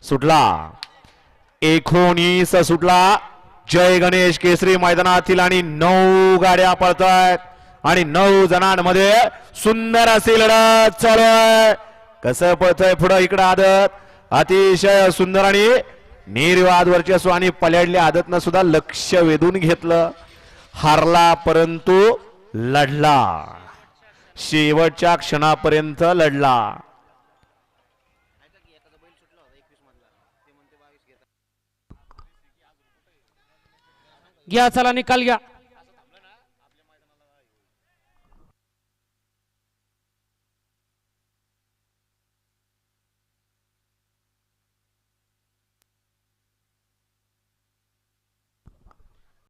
सुटला 19 सुटला। जय गणेश केसरी मैदानातील आणि 9 गाड्या पळतायत आणि 9 जणांमध्ये सुंदर अशी लढत चालू आहे। कसं पळतय पुढे इकडे आदत अतिशय सुंदर आणि निर्वाद वर्चस्व आणि पल्याडल्या आदतनं सुद्धा लक्ष वेधून घेतलं। हारला परंतु लढला, शेवटच्या क्षणापर्यंत लढला। घ्या चला निकाल घ्या।